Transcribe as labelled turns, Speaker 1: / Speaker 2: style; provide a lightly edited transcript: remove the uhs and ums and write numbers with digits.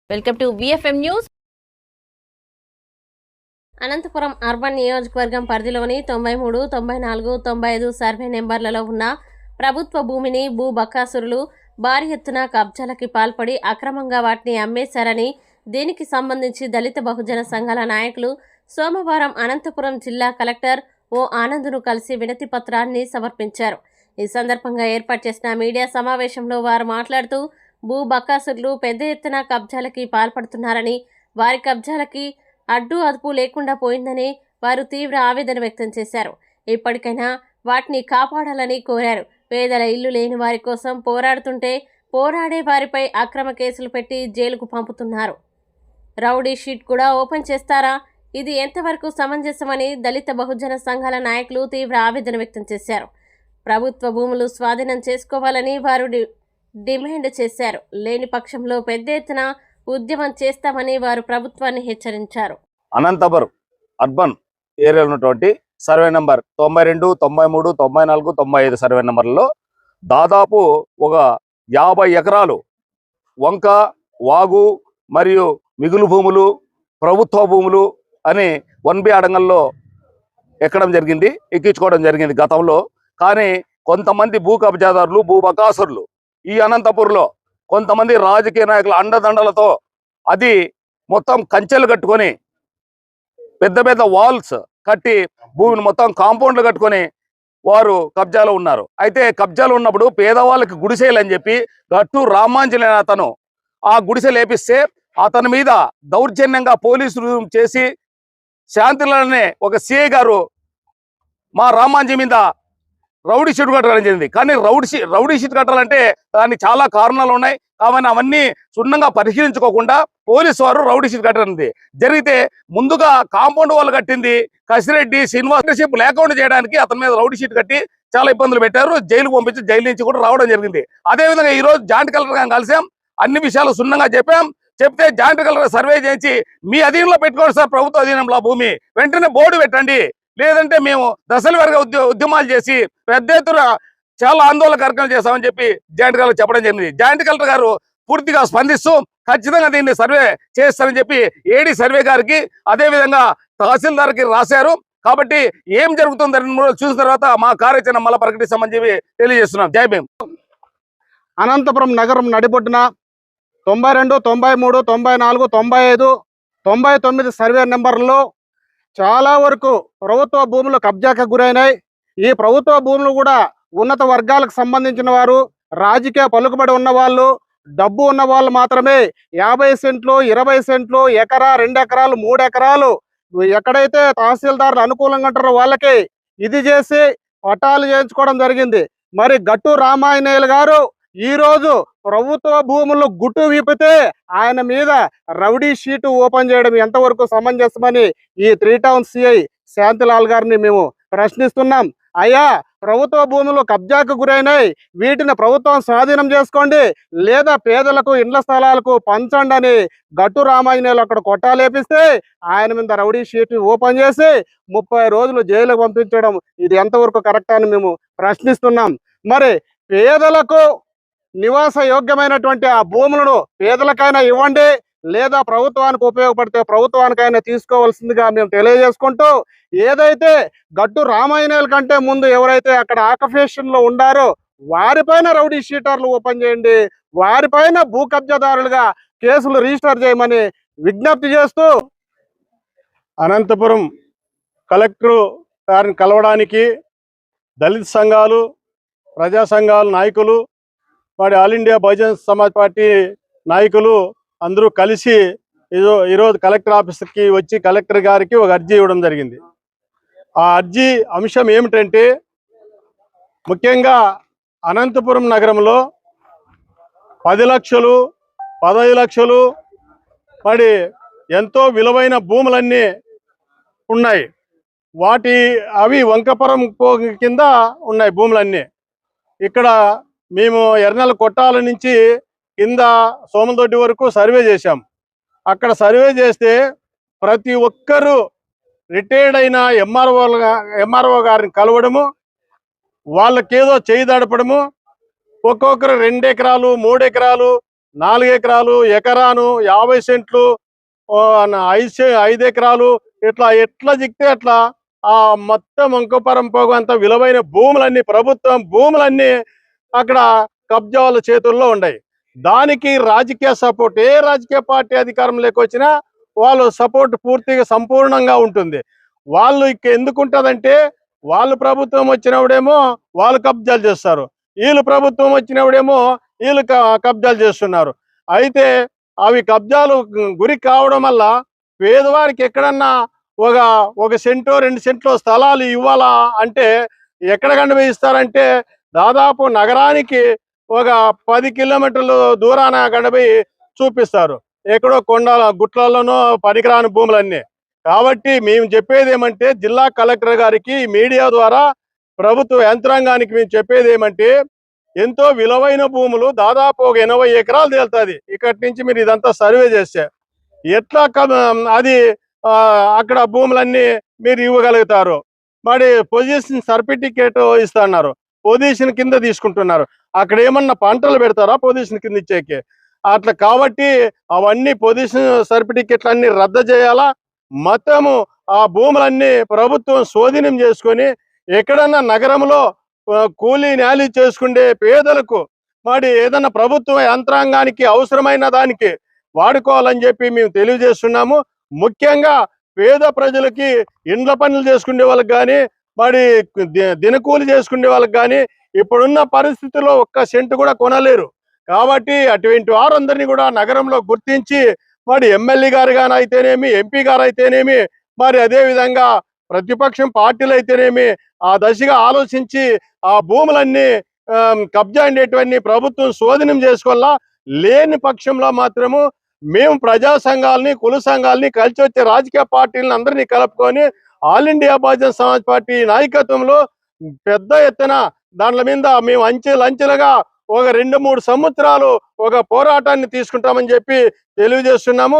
Speaker 1: Welcome to VFM news. Anantapur urban నియోజకవర్గం పరిధిలోని 93, 94, 95 survey నెంబర్లలో ఉన్న ప్రభుత్వ భూమిని భూ బకాసురులు భారీ ఎత్తున కబ్జాలకి పాల్పడి అక్రమంగా వాటిని అమ్మేశారని, దీనికి సంబంధించి దళిత బహుజన సంఘాల నాయకులు సోమవారం అనంతపురం జిల్లా కలెక్టర్ ఓ ఆనంద్ను కలిసి వినతి పత్రాన్ని సమర్పించారు. ఈ సందర్భంగా ఏర్పాటు చేసిన మీడియా సమావేశంలో వారు మాట్లాడుతూ, భూ బకాసురులు పెద్ద ఎత్తున కబ్జాలకి పాల్పడుతున్నారని, వారి కబ్జాలకి అడ్డు అదుపు లేకుండా పోయిందని వారు తీవ్ర ఆవేదన వ్యక్తం చేశారు. ఇప్పటికైనా వాటిని కాపాడాలని కోరారు. పేదల ఇల్లు లేని వారి కోసం పోరాడుతుంటే పోరాడే వారిపై అక్రమ కేసులు పెట్టి జైలుకు పంపుతున్నారు. రౌడీ షీట్ కూడా ఓపెన్ చేస్తారా? ఇది ఎంతవరకు సమంజసమని దళిత బహుజన సంఘాల నాయకులు తీవ్ర ఆవేదన వ్యక్తం చేశారు. ప్రభుత్వ భూములు స్వాధీనం చేసుకోవాలని వారు డిమాండ్ చేశారు. లేని పక్షంలో పెద్ద ఎత్తున ఉద్యమం చేస్తామని వారు ప్రభుత్వాన్ని హెచ్చరించారు.
Speaker 2: అనంతపురం అర్బన్ ఏరియాలో ఉన్నటువంటి సర్వే నెంబర్ 92, 93, 94, 95 సర్వే నెంబర్లలో దాదాపు ఒక 50 ఎకరాలు వంక, వాగు మరియు మిగులు భూములు, ప్రభుత్వ భూములు అని 1B అడంగల్లో ఎక్కించుకోవడం జరిగింది గతంలో. కానీ కొంతమంది భూ కబ్జాదారులు, భూ బకాసురులు ఈ అనంతపురంలో కొంతమంది రాజకీయ నాయకుల అండదండలతో అది మొత్తం కంచెలు కట్టుకొని పెద్ద పెద్ద వాల్స్ కట్టి భూమిని మొత్తం కాంపౌండ్లు కట్టుకొని వారు కబ్జాలో ఉన్నారు. అయితే కబ్జాలు ఉన్నప్పుడు పేదవాళ్ళకి గుడిసెలని చెప్పి గట్టు రామాంజనేయ అతను ఆ గుడిసె లేపిస్తే అతని మీద దౌర్జన్యంగా పోలీసులు చేసి శాంతిలనే ఒక సిఐ గారు మా రామాంజీ మీద రౌడీ షీట్ కట్టడం జరిగింది. కానీ రౌడీ షీట్ కట్టాలంటే దానికి చాలా కారణాలు ఉన్నాయి. కాబట్టి అవన్నీ క్షుణ్ణంగా పరిశీలించుకోకుండా పోలీసు వారు రౌడీ షీట్ కట్టడం జరిగితే ముందుగా కాంపౌండ్ వాళ్ళు కట్టింది కసిరెడ్డి శ్రీనివాసర్షిప్ లేకుండా చేయడానికి అతని మీద రౌడీ షీట్ కట్టి చాలా ఇబ్బందులు పెట్టారు. జైలుకు పంపించి జైలు నుంచి కూడా రావడం జరిగింది. అదేవిధంగా ఈ రోజు జాయింట్ కలెక్టర్ గారిని కలిసాం, అన్ని విషయాలు క్షుణ్ణంగా చెప్తే జాయింట్ కలెక్టర్ సర్వే చేయించి మీ అధీనంలో పెట్టుకోండి సార్, ప్రభుత్వ అధీనంలో భూమి వెంటనే బోర్డు పెట్టండి, లేదంటే మేము దశల వారీగా ఉద్యమాలు చేసి పెద్ద ఎత్తున చాలా ఆందోళన కార్యక్రమం చేస్తామని చెప్పి జాయింట్ కలెక్టర్ చెప్పడం జరిగింది. జాయింట్ కలెక్టర్ గారు పూర్తిగా స్పందిస్తూ ఖచ్చితంగా దీన్ని సర్వే చేస్తారని చెప్పి ఏడీ సర్వే గారికి అదేవిధంగా తహసీల్దార్కి రాశారు. కాబట్టి ఏం జరుగుతుందని చూసిన తర్వాత మా కార్యాచరణ మళ్ళీ ప్రకటిస్తామని చెప్పి తెలియజేస్తున్నాం. జై భీమ్.
Speaker 3: అనంతపురం నగరం నడిబొడ్డున 92, 93, 94, 95, 99 సర్వే నెంబర్లో చాలా వరకు ప్రభుత్వ భూములు కబ్జాకు గురైనాయి. ఈ ప్రభుత్వ భూములు కూడా ఉన్నత వర్గాలకు సంబంధించిన వారు, రాజకీయ పలుకుబడి ఉన్న వాళ్ళు, డబ్బు ఉన్న వాళ్ళు మాత్రమే 50 సెంట్లు, 20 సెంట్లు, ఎకరా, 2 ఎకరాలు, 3 ఎకరాలు ఎక్కడైతే తహసీల్దారులు అనుకూలంగా ఉంటారో వాళ్ళకి ఇది చేసి పట్టాలు చేయించుకోవడం జరిగింది. మరి గట్టు రామాయణేయులు గారు ఈరోజు ప్రభుత్వ భూములు గుట్టు వీపితే ఆయన మీద రౌడీ షీటు ఓపెన్ చేయడం ఎంతవరకు సమంజసమని ఈ 3 టౌన్ సిఐ శాంతిలాల్ గారిని మేము ప్రశ్నిస్తున్నాం. అయ్యా, ప్రభుత్వ భూములు కబ్జాకు గురైనాయి, వీటిని ప్రభుత్వం స్వాధీనం చేసుకోండి, లేదా పేదలకు ఇండ్ల స్థలాలకు పంచండి అని గట్టు రామాంజనేయులు అక్కడ కొట్టాలేపిస్తే ఆయన మీద రౌడీ షీట్ ఓపెన్ చేసి 30 రోజులు జైలుకు పంపించడం ఇది ఎంతవరకు కరెక్ట్ అని మేము ప్రశ్నిస్తున్నాం. మరి పేదలకు నివాస యోగ్యమైనటువంటి ఆ భూములను పేదలకైనా ఇవ్వండి, లేదా ప్రభుత్వానికి ఉపయోగపడితే ప్రభుత్వానికైనా తీసుకోవాల్సిందిగా మేము తెలియజేసుకుంటూ, ఏదైతే గట్టు రామాయణాల కంటే ముందు ఎవరైతే అక్కడ ఆక్యుపేషన్ లో ఉండారో వారిపైన రౌడీ షీటర్లు ఓపెన్ చేయండి, వారిపైన భూ కబ్జాదారులుగా కేసులు రిజిస్టర్ చేయమని విజ్ఞప్తి చేస్తూ,
Speaker 4: అనంతపురం కలెక్టర్ గారిని కలవడానికి దళిత సంఘాలు, ప్రజా సంఘాల నాయకులు, వాడి all India Bahujan Samaj party నాయకులు అందరూ కలిసి ఈరోజు కలెక్టర్ ఆఫీస్కి వచ్చి కలెక్టర్ గారికి ఒక అర్జీ ఇవ్వడం జరిగింది. ఆ అర్జీ అంశం ఏమిటంటే, ముఖ్యంగా అనంతపురం నగరంలో 10 లక్షలు, 15 లక్షలు మరి ఎంతో విలువైన భూములన్నీ ఉన్నాయి. అవి వంకపురం కింద ఉన్నాయి భూములన్నీ. ఇక్కడ మేము ఎర్నెల కొట్టాల నుంచి కింద సోమదొడ్డి వరకు సర్వే చేశాం. అక్కడ సర్వే చేస్తే ప్రతి ఒక్కరూ రిటైర్డ్ అయిన ఎంఆర్ఓ గారిని కలవడము, వాళ్ళకేదో చేయి దడపడము, ఒక్కొక్కరు 2 ఎకరాలు, 3 ఎకరాలు 4 ఎకరాలు, ఎకరాను, 50 సెంట్లు, 5 ఎకరాలు, ఎట్లా జిక్తే అట్లా ఆ మొత్తం అంకుపరం పోగు అంత విలువైన భూములన్నీ, ప్రభుత్వం భూములన్నీ అక్కడ కబ్జా వాళ్ళ చేతుల్లో ఉన్నాయి. దానికి రాజకీయ సపోర్ట్, ఏ రాజకీయ పార్టీ అధికారంలోకి వచ్చినా వాళ్ళు సపోర్ట్ పూర్తిగా సంపూర్ణంగా ఉంటుంది. వాళ్ళు ఎందుకు ఉంటుందంటే, వాళ్ళు ప్రభుత్వం వచ్చినప్పుడేమో వాళ్ళు కబ్జాలు చేస్తారు, వీళ్ళు ప్రభుత్వం వచ్చినప్పుడేమో వీళ్ళు కబ్జాలు చేస్తున్నారు. అయితే అవి కబ్జాలు గురి కావడం వల్ల పేదవారికి ఎక్కడన్నా ఒక సెంటో 2 సెంట్లో స్థలాలు ఇవ్వాలా అంటే ఎక్కడ గండబోయిస్తారంటే, దాదాపు నగరానికి ఒక 10 కిలోమీటర్లు దూరాన గండబోయి చూపిస్తారు, ఎక్కడో కొండల గుట్లలోనో పనికిరాని భూములన్నీ. కాబట్టి మేము చెప్పేది ఏమంటే, జిల్లా కలెక్టర్ గారికి మీడియా ద్వారా ప్రభుత్వ యంత్రాంగానికి మేము చెప్పేది ఏమంటే, ఎంతో విలువైన భూములు దాదాపు ఒక 80 ఎకరాలు తేలుతుంది. ఇక్కడి నుంచి మీరు ఇదంతా సర్వే చేస్తే ఎట్లా అది అక్కడ భూములన్నీ మీరు ఇవ్వగలుగుతారు. మరి పొజిషన్ సర్టిఫికేట్ ఇస్తున్నారు, పొజిషన్ కింద తీసుకుంటున్నారు. అక్కడ ఏమన్నా పంటలు పెడతారా పొజిషన్ కింద ఇచ్చేకి? అట్లా కాబట్టి అవన్నీ పొజిషన్ సర్టిఫికెట్లు అన్ని రద్దు చేయాలా. మొత్తము ఆ భూములన్నీ ప్రభుత్వం స్వాధీనం చేసుకొని ఎక్కడన్నా నగరంలో కూలీ నాలి చేసుకుండే పేదలకు మరి ఏదన్నా ప్రభుత్వ యంత్రాంగానికి అవసరమైన దానికి వాడుకోవాలని చెప్పి మేము తెలియజేస్తున్నాము. ముఖ్యంగా పేద ప్రజలకి ఇండ్ల పనులు చేసుకునే వాళ్ళకి కానీ, మరి దినకూలి చేసుకునే వాళ్ళకి కానీ ఇప్పుడున్న పరిస్థితుల్లో 1 సెంటు కూడా కొనలేరు. కాబట్టి అటువంటి వారందరినీ కూడా నగరంలో గుర్తించి మరి ఎమ్మెల్యే గారు కానీ అయితేనేమి, ఎంపీ గారు అయితేనేమి, మరి అదేవిధంగా ప్రతిపక్షం పార్టీలు అయితేనేమి ఆ దశగా ఆలోచించి ఆ భూములన్నీ కబ్జా ఉండేటివన్నీ ప్రభుత్వం స్వాధీనం చేసుకోవాలా. లేని పక్షంలో మాత్రము మేము ప్రజా సంఘాలని, కుల సంఘాలని కలిసి వచ్చే రాజకీయ పార్టీలను అందరినీ కలుపుకొని all India Bahujan Samaj party నాయకత్వంలో పెద్ద ఎత్తున దాంట్ల మీద మేము అంచెలుగా ఒక 2-3 సంవత్సరాలు ఒక పోరాటాన్ని తీసుకుంటామని చెప్పి తెలియజేస్తున్నాము.